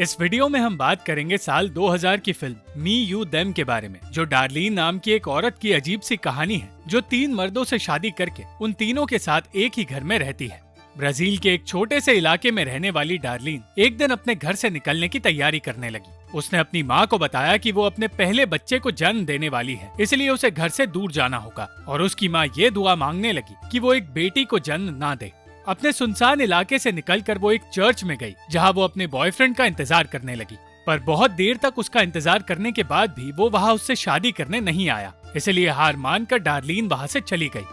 इस वीडियो में हम बात करेंगे साल 2000 की फिल्म मी यू देम के बारे में, जो डार्लीन नाम की एक औरत की अजीब सी कहानी है जो 3 मर्दों से शादी करके उन तीनों के साथ एक ही घर में रहती है। ब्राजील के एक छोटे से इलाके में रहने वाली डार्लीन एक दिन अपने घर से निकलने की तैयारी करने लगी। उसने अपनी माँ को बताया कि वो अपने पहले बच्चे को जन्म देने वाली है, इसलिए उसे घर से दूर जाना होगा। और उसकी माँ ये दुआ मांगने लगी कि वो एक बेटी को जन्म ना दे। अपने सुनसान इलाके से निकलकर वो एक चर्च में गई, जहाँ वो अपने बॉयफ्रेंड का इंतजार करने लगी। पर बहुत देर तक उसका इंतजार करने के बाद भी वो वहाँ उससे शादी करने नहीं आया, इसलिए हार मानकर डार्लीन वहाँ से चली गई।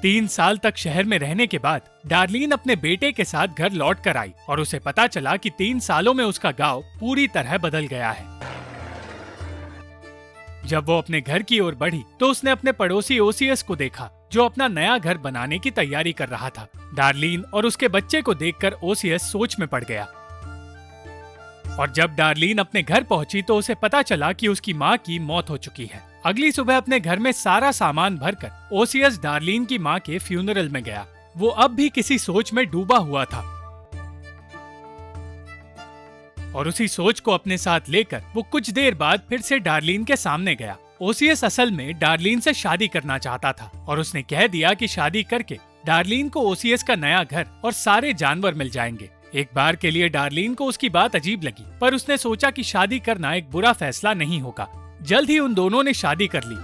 तीन साल तक शहर में रहने के बाद डार्लीन अपने बेटे के साथ घर लौट कर आई और उसे पता चला कि 3 सालों में उसका गांव पूरी तरह बदल गया है। जब वो अपने घर की ओर बढ़ी तो उसने अपने पड़ोसी ओसियस को देखा, जो अपना नया घर बनाने की तैयारी कर रहा था। डार्लीन और उसके बच्चे को देखकर ओसियस सोच में पड़ गया। और जब डार्लीन अपने घर पहुंची तो उसे पता चला कि उसकी माँ की मौत हो चुकी है। अगली सुबह अपने घर में सारा सामान भरकर ओसियस डार्लीन की माँ के फ्यूनरल में गया। वो अब भी किसी सोच में डूबा हुआ था और उसी सोच को अपने साथ लेकर वो कुछ देर बाद फिर से डार्लीन के सामने गया। ओसियस असल में डार्लीन से शादी करना चाहता था और उसने कह दिया कि शादी करके डार्लीन को ओसियस का नया घर और सारे जानवर मिल जाएंगे। एक बार के लिए डार्लीन को उसकी बात अजीब लगी, पर उसने सोचा कि शादी करना एक बुरा फैसला नहीं होगा। जल्द ही उन दोनों ने शादी कर ली।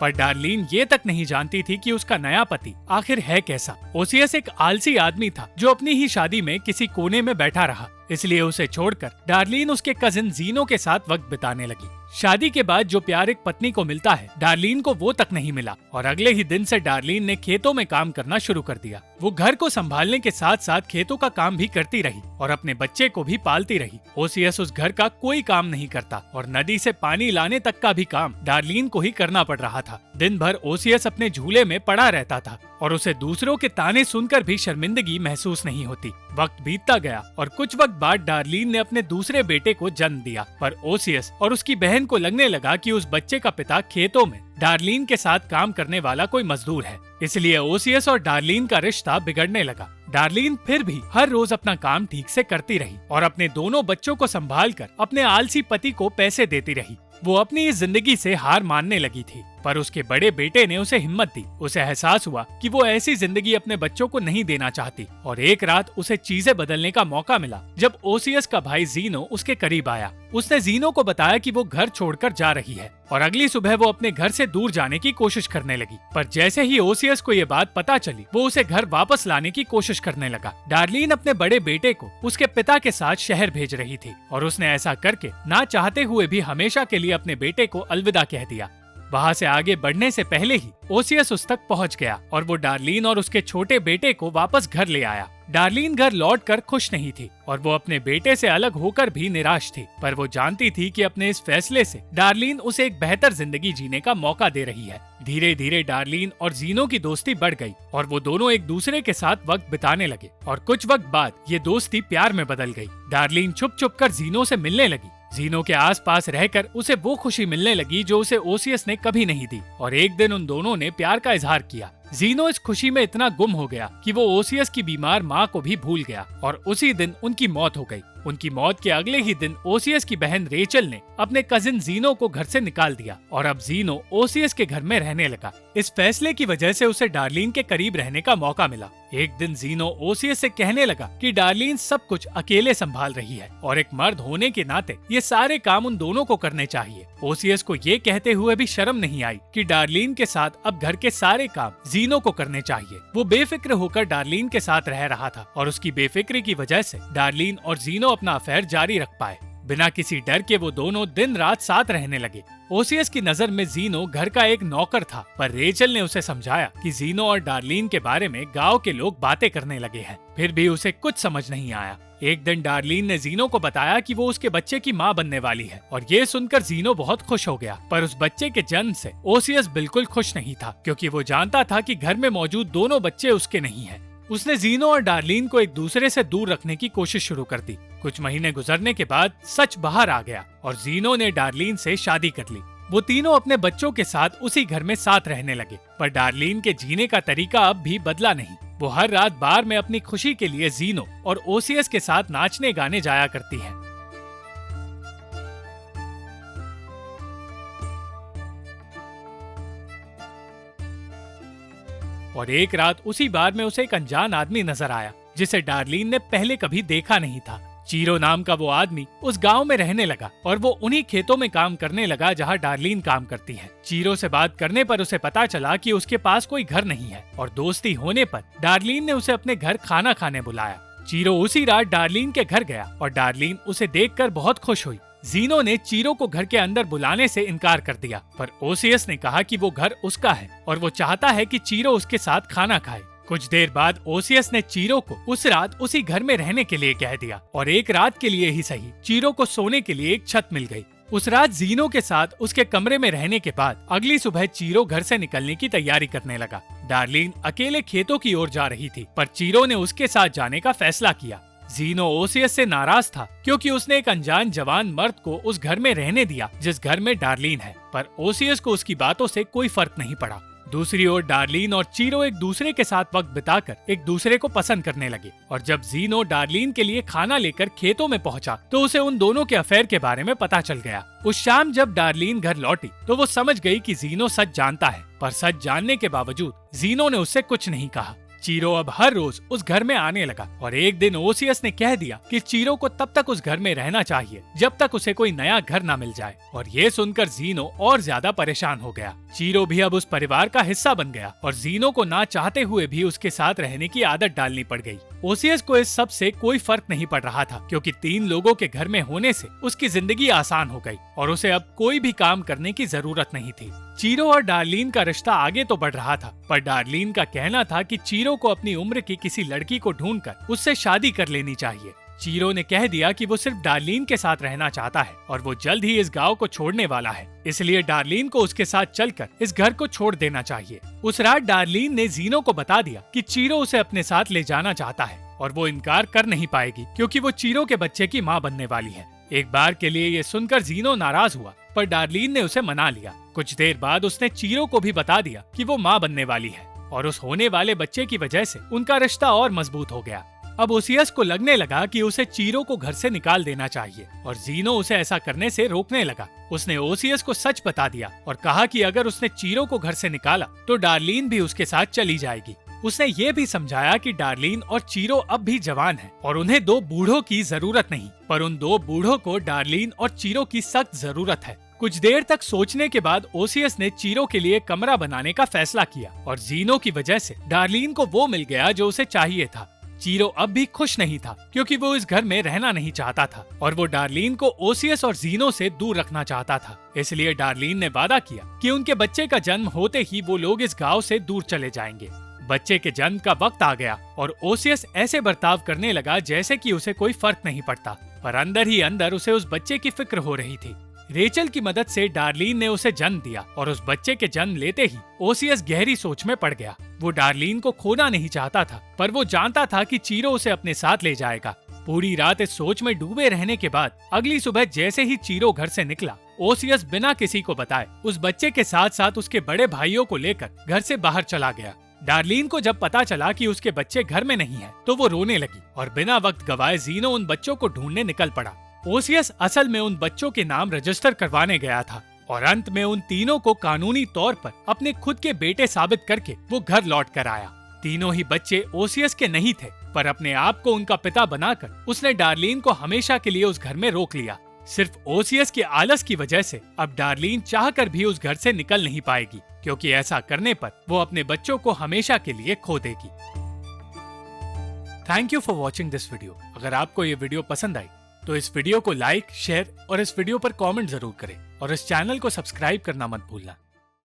पर डार्लीन ये तक नहीं जानती थी कि उसका नया पति आखिर है कैसा। ओसियस एक आलसी आदमी था जो अपनी ही शादी में किसी कोने में बैठा रहा, इसलिए उसे छोड़कर डार्लीन उसके कजिन जीनो के साथ वक्त बिताने लगी। शादी के बाद जो प्यार एक पत्नी को मिलता है, डार्लीन को वो तक नहीं मिला और अगले ही दिन से डार्लीन ने खेतों में काम करना शुरू कर दिया। वो घर को संभालने के साथ साथ खेतों का काम भी करती रही और अपने बच्चे को भी पालती रही। ओसियस उस घर का कोई काम नहीं करता और नदी से पानी लाने तक का भी काम डार्लीन को ही करना पड़ रहा था। दिन भर ओसियस अपने झूले में पड़ा रहता था और उसे दूसरों के ताने सुनकर भी शर्मिंदगी महसूस नहीं होती। वक्त बीतता गया और कुछ वक्त बाद डार्लीन ने अपने दूसरे बेटे को जन्म दिया, पर ओसियस और उसकी बहन को लगने लगा कि उस बच्चे का पिता खेतों में डार्लीन के साथ काम करने वाला कोई मजदूर है, इसलिए ओसियस और डार्लीन का रिश्ता बिगड़ने लगा। डार्लीन फिर भी हर रोज अपना काम ठीक से करती रही और अपने दोनों बच्चों को संभालकर अपने आलसी पति को पैसे देती रही। वो अपनी इस जिंदगी से हार मानने लगी थी, पर उसके बड़े बेटे ने उसे हिम्मत दी। उसे एहसास हुआ कि वो ऐसी जिंदगी अपने बच्चों को नहीं देना चाहती और एक रात उसे चीजें बदलने का मौका मिला जब ओसियस का भाई जीनो उसके करीब आया। उसने जीनो को बताया कि वो घर छोड़कर जा रही है और अगली सुबह वो अपने घर से दूर जाने की कोशिश करने लगी। पर जैसे ही ओसियस को ये बात पता चली, वो उसे घर वापस लाने की कोशिश करने लगा। डार्लीन अपने बड़े बेटे को उसके पिता के साथ शहर भेज रही थी और उसने ऐसा करके ना चाहते हुए भी हमेशा के लिए अपने बेटे को अलविदा कह दिया। वहाँ से आगे बढ़ने से पहले ही ओसियस उस तक पहुँच गया और वो डार्लीन और उसके छोटे बेटे को वापस घर ले आया। डार्लीन घर लौटकर खुश नहीं थी और वो अपने बेटे से अलग होकर भी निराश थी, पर वो जानती थी कि अपने इस फैसले से डार्लीन उसे एक बेहतर जिंदगी जीने का मौका दे रही है। धीरे धीरे डार्लीन और जीनो की दोस्ती बढ़ गई और वो दोनों एक दूसरे के साथ वक्त बिताने लगे और कुछ वक्त बाद ये दोस्ती प्यार में बदल गई। डार्लीन छुप छुप कर जीनो से मिलने लगी। जीनो के आसपास रहकर उसे वो खुशी मिलने लगी जो उसे ओसियस ने कभी नहीं दी और एक दिन उन दोनों ने प्यार का इजहार किया। जीनो इस खुशी में इतना गुम हो गया कि वो ओसियस की बीमार माँ को भी भूल गया और उसी दिन उनकी मौत हो गई। उनकी मौत के अगले ही दिन ओसियस की बहन रेचल ने अपने कजिन जीनो को घर से निकाल दिया और अब जीनो ओसियस के घर में रहने लगा। इस फैसले की वजह से उसे डार्लीन के करीब रहने का मौका मिला। एक दिन जीनो ओसियस से कहने लगा कि डार्लीन सब कुछ अकेले संभाल रही है और एक मर्द होने के नाते ये सारे काम उन दोनों को करने चाहिए। ओसियस को ये कहते हुए भी शर्म नहीं आई कि डार्लीन के साथ अब घर के सारे काम जीनो को करने चाहिए। वो बेफिक्र होकर डार्लीन के साथ रह रहा था और उसकी बेफिक्री की वजह से डार्लीन और जीनो अपना अफेयर जारी रख पाए। बिना किसी डर के वो दोनों दिन रात साथ रहने लगे। ओसियस की नजर में जीनो घर का एक नौकर था, पर रेचल ने उसे समझाया कि जीनो और डार्लीन के बारे में गांव के लोग बातें करने लगे हैं। फिर भी उसे कुछ समझ नहीं आया। एक दिन डार्लीन ने जीनो को बताया कि वो उसके बच्चे की माँ बनने वाली है और ये सुनकर जीनो बहुत खुश हो गया। पर उस बच्चे के जन्म से ओसियस बिल्कुल खुश नहीं था, क्योंकि वो जानता था कि घर में मौजूद दोनों बच्चे उसके नहीं हैं। उसने जीनो और डार्लीन को एक दूसरे से दूर रखने की कोशिश शुरू कर दी। कुछ महीने गुजरने के बाद सच बाहर आ गया और जीनो ने डार्लीन से शादी कर ली। वो तीनों अपने बच्चों के साथ उसी घर में साथ रहने लगे, पर डार्लिन के जीने का तरीका अब भी बदला नहीं। वो हर रात बार में अपनी खुशी के लिए जीनो और ओसियस के साथ नाचने गाने जाया करती है। और एक रात उसी बार में उसे एक अनजान आदमी नजर आया जिसे डार्लिन ने पहले कभी देखा नहीं था। चीरो नाम का वो आदमी उस गांव में रहने लगा और वो उन्हीं खेतों में काम करने लगा जहां डार्लिन काम करती है। चीरो से बात करने पर उसे पता चला कि उसके पास कोई घर नहीं है और दोस्ती होने पर डार्लिन ने उसे अपने घर खाना खाने बुलाया। चीरो उसी रात डार्लिन के घर गया और डार्लिन उसे देखकर बहुत खुश हुई। जीनो ने चीरो को घर के अंदर बुलाने से इनकार कर दिया, पर ओसियस ने कहा कि वो घर उसका है और वो चाहता है कि चीरो उसके साथ खाना खाए। कुछ देर बाद ओसियस ने चीरो को उस रात उसी घर में रहने के लिए कह दिया और एक रात के लिए ही सही चीरो को सोने के लिए एक छत मिल गई। उस रात जीनो के साथ उसके कमरे में रहने के बाद अगली सुबह चीरो घर से निकलने की तैयारी करने लगा। डार्लिन अकेले खेतों की ओर जा रही थी, पर चीरो ने उसके साथ जाने का फैसला किया। जीनो ओसियस से नाराज था क्योंकि उसने एक अनजान जवान मर्द को उस घर में रहने दिया जिस घर में डार्लिन है, पर ओसियस को उसकी बातों से कोई फर्क नहीं पड़ा। दूसरी ओर डार्लिन और चीरो एक दूसरे के साथ वक्त बिताकर एक दूसरे को पसंद करने लगे और जब जीनो डार्लिन के लिए खाना लेकर खेतों में पहुंचा तो उसे उन दोनों के अफेयर के बारे में पता चल गया। उस शाम जब डार्लिन घर लौटी तो वो समझ गई कि जीनो सच जानता है, पर सच जानने के बावजूद जीनो ने उससे कुछ नहीं कहा। चीरो अब हर रोज उस घर में आने लगा और एक दिन ओसियस ने कह दिया कि चीरो को तब तक उस घर में रहना चाहिए जब तक उसे कोई नया घर ना मिल जाए, और ये सुनकर जीनो और ज्यादा परेशान हो गया। चीरो भी अब उस परिवार का हिस्सा बन गया और जीनो को ना चाहते हुए भी उसके साथ रहने की आदत डालनी पड़ गई। ओसियस को इस सब से कोई फर्क नहीं पड़ रहा था क्योंकि 3 लोगों के घर में होने से उसकी जिंदगी आसान हो गई और उसे अब कोई भी काम करने की जरूरत नहीं थी। चीरो और डार्लिन का रिश्ता आगे तो बढ़ रहा था, पर डार्लिन का कहना था कि चीरो को अपनी उम्र की किसी लड़की को ढूंढकर उससे शादी कर लेनी चाहिए। चीरो ने कह दिया कि वो सिर्फ डार्लिन के साथ रहना चाहता है और वो जल्द ही इस गांव को छोड़ने वाला है, इसलिए डार्लिन को उसके साथ चलकर इस घर को छोड़ देना चाहिए। उस रात डार्लिन ने जीनो को बता दिया कि चीरो उसे अपने साथ ले जाना चाहता है और वो इनकार कर नहीं पाएगी क्योंकि वो चीरो के बच्चे की माँ बनने वाली है। एक बार के लिए ये सुनकर जीनो नाराज हुआ, पर डार्लिन ने उसे मना लिया। कुछ देर बाद उसने चीरो को भी बता दिया कि वो माँ बनने वाली है और उस होने वाले बच्चे की वजह से उनका रिश्ता और मजबूत हो गया। अब ओसियस को लगने लगा कि उसे चीरो को घर से निकाल देना चाहिए और जीनो उसे ऐसा करने से रोकने लगा। उसने ओसियस को सच बता दिया और कहा कि अगर उसने चीरो को घर से निकाला तो डार्लिन भी उसके साथ चली जाएगी। उसने ये भी समझाया कि डार्लिन और चीरो अब भी जवान हैं और उन्हें 2 बूढ़ों की जरूरत नहीं, पर उन 2 बूढ़ों को डार्लिन और चीरो की सख्त जरूरत है। कुछ देर तक सोचने के बाद ओसियस ने चीरो के लिए कमरा बनाने का फैसला किया और जीनो की वजह से डार्लिन को वो मिल गया जो उसे चाहिए था। चीरो अब भी खुश नहीं था क्योंकि वो इस घर में रहना नहीं चाहता था और वो डार्लिन को ओसियस और जीनो से दूर रखना चाहता था। इसलिए डार्लिन ने वादा किया कि उनके बच्चे का जन्म होते ही वो लोग इस गांव से दूर चले जाएंगे। बच्चे के जन्म का वक्त आ गया और ओसियस ऐसे बर्ताव करने लगा जैसे कि उसे कोई फर्क नहीं पड़ता, पर अंदर ही अंदर उसे उस बच्चे की फिक्र हो रही थी। रेचल की मदद से डार्लिन ने उसे जन्म दिया और उस बच्चे के जन्म लेते ही ओसियस गहरी सोच में पड़ गया। वो डार्लिन को खोना नहीं चाहता था, पर वो जानता था कि चीरो उसे अपने साथ ले जाएगा। पूरी रात इस सोच में डूबे रहने के बाद अगली सुबह जैसे ही चीरो घर से निकला, ओसियस बिना किसी को बताए उस बच्चे के साथ साथ उसके बड़े भाइयों को लेकर घर से बाहर चला गया। डार्लिन को जब पता चला कि उसके बच्चे घर में नहीं है तो वो रोने लगी और बिना वक्त गवाए जीनो उन बच्चों को ढूंढने निकल पड़ा। ओसियस असल में उन बच्चों के नाम रजिस्टर करवाने गया था और अंत में उन तीनों को कानूनी तौर पर अपने खुद के बेटे साबित करके वो घर लौट कर आया। तीनों ही बच्चे ओसियस के नहीं थे, पर अपने आप को उनका पिता बनाकर उसने डार्लिन को हमेशा के लिए उस घर में रोक लिया। सिर्फ ओसियस के आलस की वजह से अब डार्लिन चाहकर भी उस घर से निकल नहीं पाएगी, क्योंकि ऐसा करने पर वो अपने बच्चों को हमेशा के लिए खो देगी। Thank you for watching this video. अगर आपको ये वीडियो पसंद आई तो इस वीडियो को लाइक, शेयर और इस वीडियो पर कमेंट जरूर करें और इस चैनल को सब्सक्राइब करना मत भूलना।